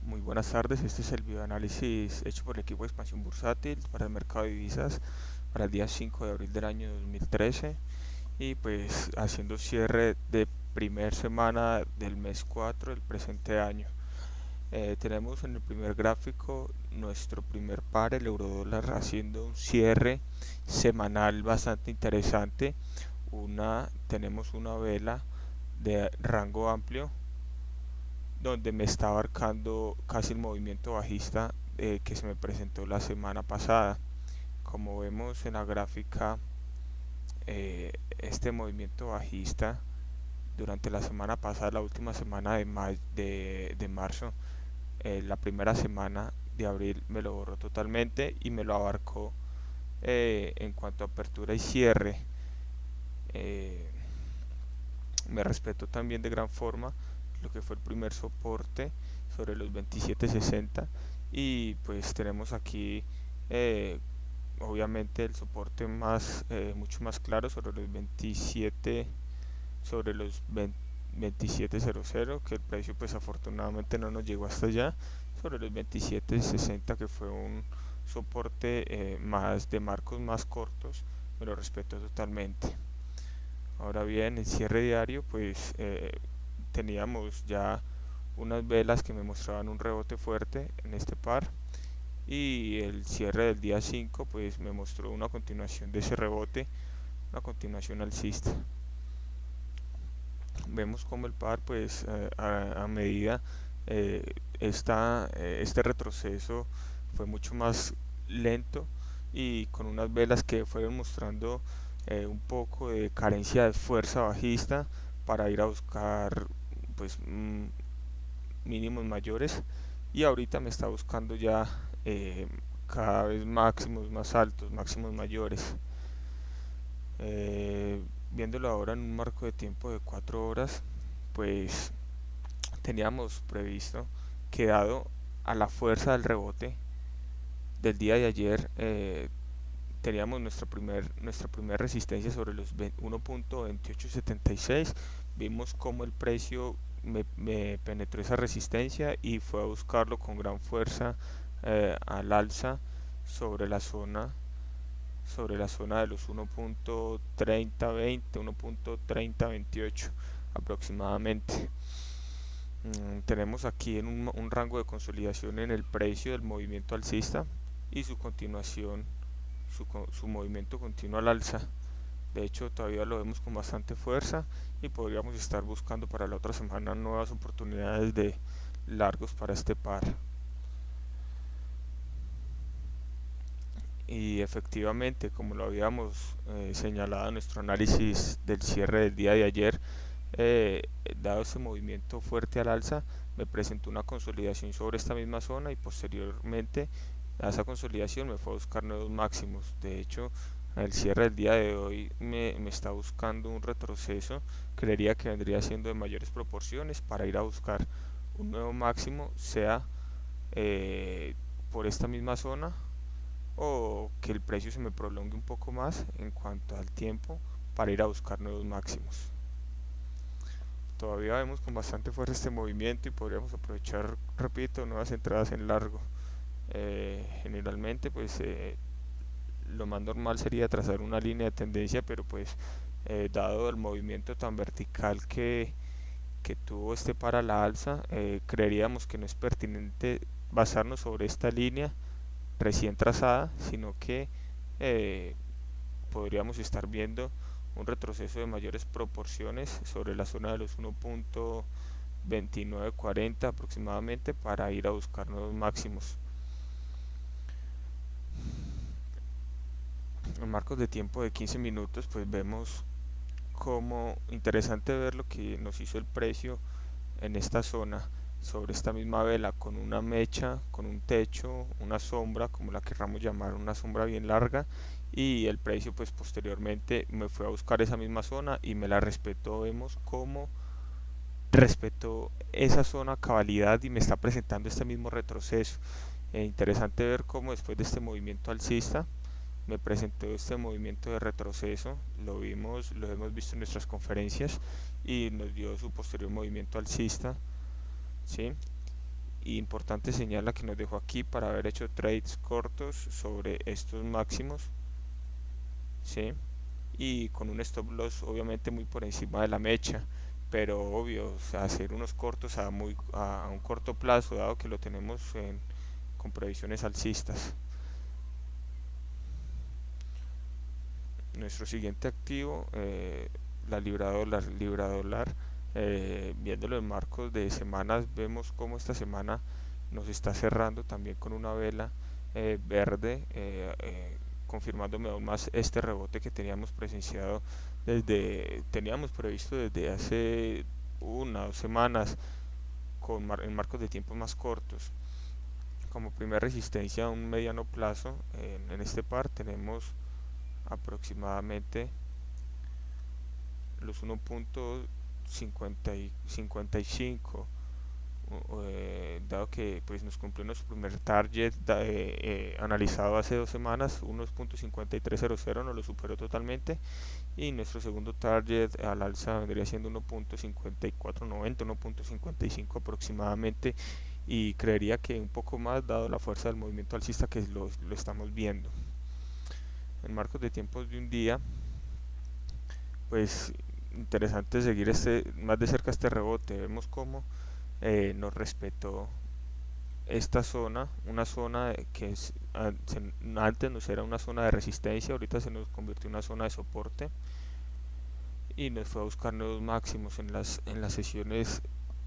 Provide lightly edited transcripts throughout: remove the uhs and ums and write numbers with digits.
Muy buenas tardes, este es el videoanálisis hecho por el equipo de expansión bursátil para el mercado de divisas para el día 5 de abril del año 2013 y pues haciendo cierre de primer semana del mes 4 del presente año. Tenemos en el primer gráfico nuestro primer par, el eurodólar, haciendo un cierre semanal bastante interesante. Tenemos una vela de rango amplio donde me está abarcando casi el movimiento bajista que se me presentó la semana pasada. Como vemos en la gráfica, este movimiento bajista durante la semana pasada, la última semana de marzo, la primera semana de abril me lo borró totalmente y me lo abarcó en cuanto a apertura y cierre. Eh, Me respetó también de gran forma lo que fue el primer soporte sobre los 27.60 y pues tenemos aquí eh, obviamente el soporte mucho más claro sobre los 27, sobre los 27.00, que el precio pues afortunadamente no nos llegó hasta allá, sobre los 27.60, que fue un soporte más de marcos más cortos, me lo respeto totalmente. Ahora bien, el cierre diario, pues teníamos ya unas velas que me mostraban un rebote fuerte en este par y el cierre del día 5 pues me mostró una continuación de ese rebote, una continuación alcista. Vemos como el par pues a medida este retroceso fue mucho más lento y con unas velas que fueron mostrando un poco de carencia de fuerza bajista para ir a buscar pues mínimos mayores y ahorita me está buscando ya cada vez máximos más altos, máximos mayores. Eh, Viéndolo ahora en un marco de tiempo de 4 horas, pues teníamos previsto que dado a la fuerza del rebote del día de ayer, teníamos nuestra primer resistencia sobre los 1.2876. Vimos cómo el precio me penetró esa resistencia y fue a buscarlo con gran fuerza al alza sobre la zona sobre la zona de los 1.3020, 1.3028 aproximadamente. Tenemos aquí en un rango de consolidación en el precio del movimiento alcista y su continuación, su movimiento continuo al alza. De hecho, todavía lo vemos con bastante fuerza y podríamos estar buscando para la otra semana nuevas oportunidades de largos para este par. Y efectivamente, como lo habíamos señalado en nuestro análisis del cierre del día de ayer, eh, dado ese movimiento fuerte al alza, me presentó una consolidación sobre esta misma zona y posteriormente a esa consolidación me fue a buscar nuevos máximos. De hecho, el cierre del día de hoy me está buscando un retroceso, creería que vendría siendo de mayores proporciones para ir a buscar un nuevo máximo, sea eh, por esta misma zona o que el precio se me prolongue un poco más en cuanto al tiempo para ir a buscar nuevos máximos. Todavía vemos con bastante fuerza este movimiento y podríamos aprovechar, repito, nuevas entradas en largo. Generalmente, pues lo más normal sería trazar una línea de tendencia, pero pues dado el movimiento tan vertical que tuvo este para la alza, creeríamos que no es pertinente basarnos sobre esta línea recién trazada, sino que eh, podríamos estar viendo un retroceso de mayores proporciones sobre la zona de los 1.2940 aproximadamente para ir a buscar nuevos máximos. En marcos de tiempo de 15 minutos pues vemos como interesante ver lo que nos hizo el precio en esta zona sobre esta misma vela con una mecha, con un techo, una sombra, como la querramos llamar, una sombra bien larga y el precio pues posteriormente me fue a buscar esa misma zona y me la respetó, vemos cómo respetó esa zona a cabalidad y me está presentando este mismo retroceso. Interesante ver cómo después de este movimiento alcista me presentó este movimiento de retroceso, lo hemos visto en nuestras conferencias y nos dio su posterior movimiento alcista, ¿sí? importante señal la que nos dejó aquí para haber hecho trades cortos sobre estos máximos, ¿sí? Y con un stop loss obviamente muy por encima de la mecha, pero obvio, o sea, hacer unos cortos a un corto plazo, dado que lo tenemos con previsiones alcistas. Nuestro siguiente activo, libra dólar, viéndolo en marcos de semanas, vemos cómo esta semana nos está cerrando también con una vela verde, confirmándome aún más este rebote que teníamos previsto desde hace 1 o 2 semanas en marcos de tiempos más cortos. Como primera resistencia a un mediano plazo en este par tenemos aproximadamente los 1.55, dado que pues nos cumplió nuestro primer target analizado hace 2 semanas. 1.5300 nos lo superó totalmente, y nuestro segundo target al alza vendría siendo 1.5490, 1.55 aproximadamente, y creería que un poco más dado la fuerza del movimiento alcista que lo estamos viendo. En marcos de tiempos de un día, pues interesante seguir más de cerca este rebote. Vemos cómo nos respetó esta zona, una zona antes nos era una zona de resistencia, ahorita se nos convirtió en una zona de soporte, y nos fue a buscar nuevos máximos en las sesiones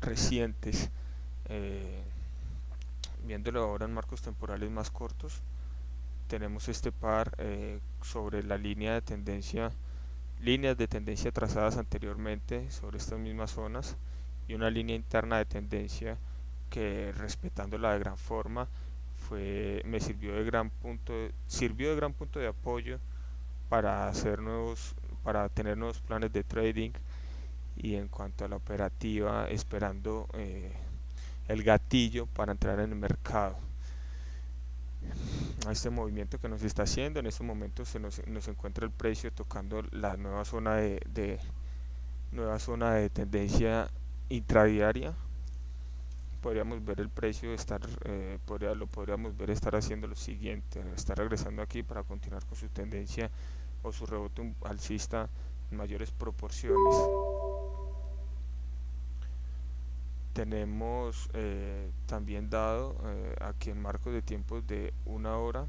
recientes. Eh, Viéndolo ahora en marcos temporales más cortos, tenemos este par sobre la líneas de tendencia trazadas anteriormente sobre estas mismas zonas, y una línea interna de tendencia que, respetándola de gran forma, sirvió de gran punto de apoyo para tener nuevos planes de trading, y en cuanto a la operativa, esperando el gatillo para entrar en el mercado. A este movimiento que nos está haciendo en estos momentos nos encuentra el precio tocando la nueva zona de tendencia intradiaria. Podríamos ver el precio lo podríamos ver estar haciendo lo siguiente: estar regresando aquí para continuar con su tendencia o su rebote alcista en mayores proporciones. Tenemos también dado aquí en marcos de tiempos de una hora,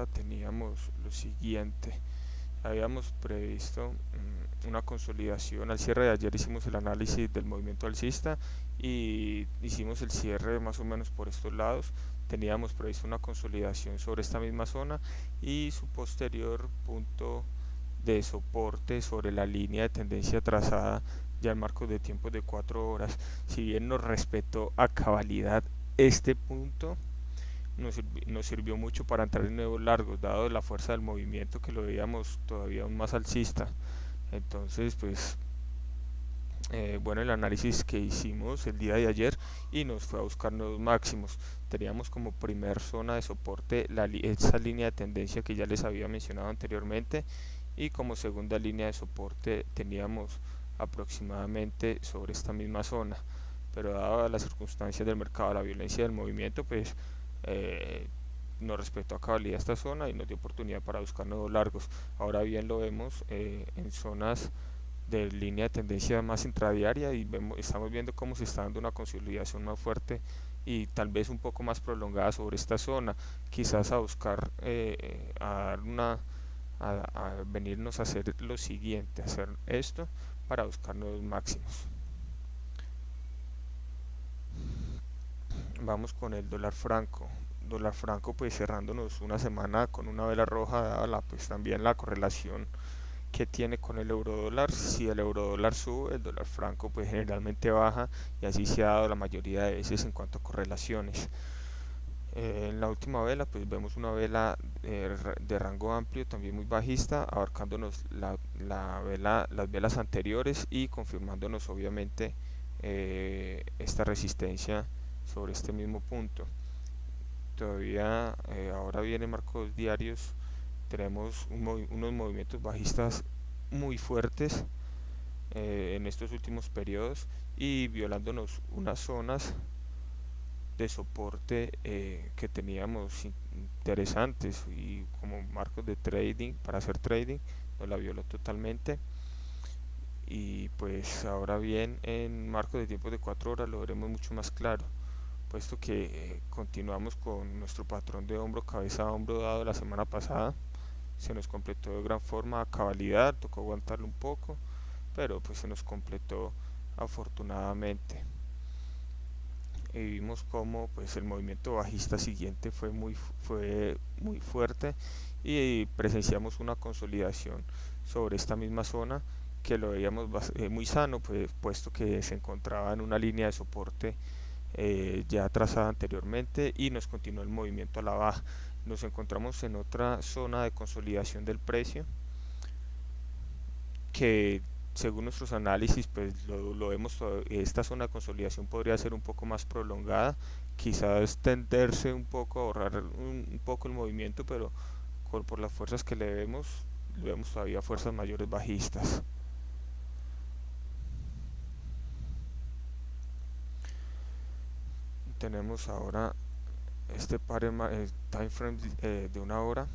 teníamos lo siguiente. Habíamos previsto una consolidación. Al cierre de ayer hicimos el análisis del movimiento alcista y hicimos el cierre más o menos por estos lados. Teníamos previsto una consolidación sobre esta misma zona y su posterior punto de soporte sobre la línea de tendencia trazada ya en marcos de tiempos de 4 horas. Si bien nos respetó a cabalidad este punto, nos sirvió mucho para entrar en nuevos largos, dado la fuerza del movimiento que lo veíamos todavía aún más alcista. Entonces, pues, bueno, el análisis que hicimos el día de ayer, y nos fue a buscar nuevos máximos. Teníamos como primer zona de soporte esa línea de tendencia que ya les había mencionado anteriormente, y como segunda línea de soporte teníamos aproximadamente sobre esta misma zona. Pero dada las circunstancias del mercado, la violencia del movimiento, pues eh, nos respetó a cabalidad esta zona y nos dio oportunidad para buscar nuevos largos. Ahora bien, lo vemos en zonas de línea de tendencia más intradiaria, y estamos viendo cómo se está dando una consolidación más fuerte y tal vez un poco más prolongada sobre esta zona, quizás a buscar a venirnos a hacer lo siguiente, hacer esto para buscar nuevos máximos. Vamos con el dólar franco. Dólar franco, pues cerrándonos una semana con una vela roja, dada pues también la correlación que tiene con el euro dólar. Si el euro dólar sube, el dólar franco pues generalmente baja, y así se ha dado la mayoría de veces en cuanto a correlaciones. En la última vela pues vemos una vela de rango amplio, también muy bajista, abarcándonos las velas anteriores y confirmándonos obviamente esta resistencia sobre este mismo punto. Todavía ahora viene marcos diarios, tenemos unos movimientos bajistas muy fuertes en estos últimos periodos y violándonos unas zonas de soporte que teníamos interesantes y como marcos de trading para hacer trading nos la violó totalmente. Y pues ahora bien, en marcos de tiempos de 4 horas lo veremos mucho más claro, puesto que continuamos con nuestro patrón de hombro cabeza a hombro dado la semana pasada. Se nos completó de gran forma a cabalidad, tocó aguantarlo un poco, pero pues se nos completó afortunadamente. Y vimos como pues el movimiento bajista siguiente fue muy fuerte y presenciamos una consolidación sobre esta misma zona que lo veíamos muy sano, pues, puesto que se encontraba en una línea de soporte ya trazada anteriormente y nos continuó el movimiento a la baja. Nos encontramos en otra zona de consolidación del precio que según nuestros análisis pues lo vemos, esta zona de consolidación podría ser un poco más prolongada, quizás tenderse un poco, ahorrar un poco el movimiento, pero por las fuerzas que le vemos todavía fuerzas mayores bajistas. Tenemos ahora este par de time frame de una hora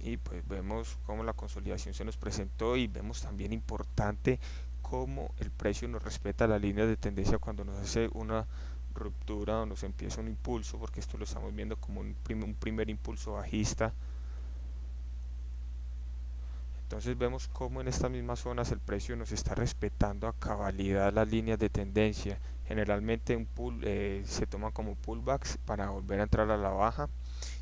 y pues vemos cómo la consolidación se nos presentó y vemos también importante cómo el precio nos respeta la línea de tendencia cuando nos hace una ruptura o nos empieza un impulso, porque esto lo estamos viendo como un primer impulso bajista. Entonces vemos cómo en estas mismas zonas el precio nos está respetando a cabalidad las líneas de tendencia. Generalmente se toman como pullbacks para volver a entrar a la baja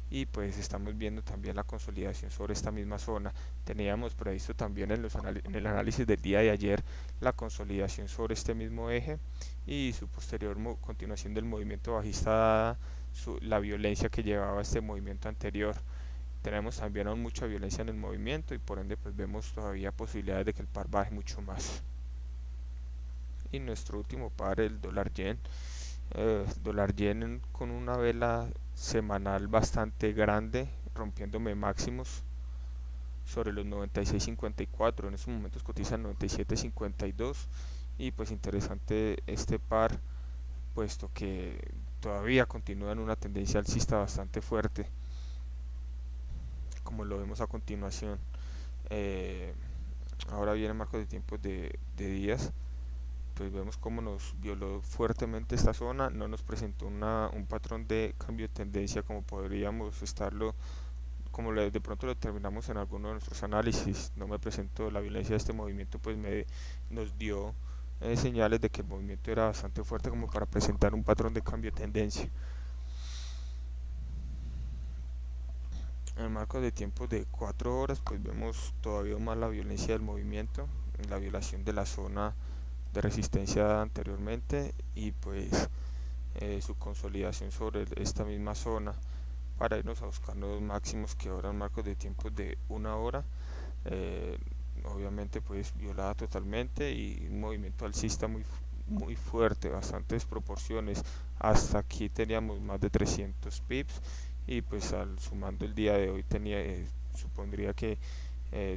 y pues estamos viendo también la consolidación sobre esta misma zona. Teníamos previsto también en el análisis del día de ayer la consolidación sobre este mismo eje y su posterior continuación del movimiento bajista dada la violencia que llevaba este movimiento anterior. Tenemos también aún mucha violencia en el movimiento y por ende pues vemos todavía posibilidades de que el par baje mucho más. Y nuestro último par, el dólar yen con una vela semanal bastante grande, rompiéndome máximos sobre los 96.54. En estos momentos cotiza 97.52 y pues interesante este par, puesto que todavía continúa en una tendencia alcista bastante fuerte, como lo vemos a continuación. Eh, Ahora viene marcos de tiempos de días, pues vemos cómo nos violó fuertemente esta zona, no nos presentó un patrón de cambio de tendencia como podríamos estarlo, como de pronto lo determinamos en alguno de nuestros análisis. No me presentó la violencia de este movimiento, pues nos dio señales de que el movimiento era bastante fuerte como para presentar un patrón de cambio de tendencia. En el marco de tiempos de 4 horas, pues vemos todavía más la violencia del movimiento, la violación de la zona de resistencia anteriormente y pues su consolidación sobre esta misma zona para irnos a buscar nuevos máximos que ahora en marcos de tiempos de una hora, eh, obviamente pues violada totalmente y un movimiento alcista muy fuerte, bastantes proporciones. Hasta aquí teníamos más de 300 pips y pues sumando el día de hoy supondría que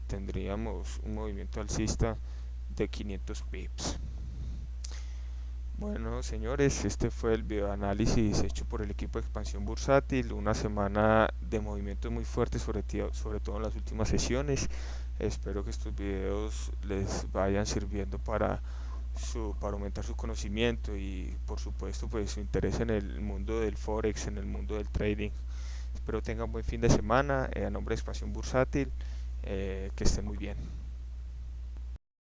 tendríamos un movimiento alcista de 500 pips. Bueno, señores, este fue el videoanálisis hecho por el equipo de expansión bursátil. Una semana de movimientos muy fuertes, sobre todo en las últimas sesiones. Espero que estos videos les vayan sirviendo para aumentar su conocimiento y, por supuesto, pues su interés en el mundo del forex, en el mundo del trading. Espero tengan buen fin de semana. A nombre de expansión bursátil, que estén muy bien.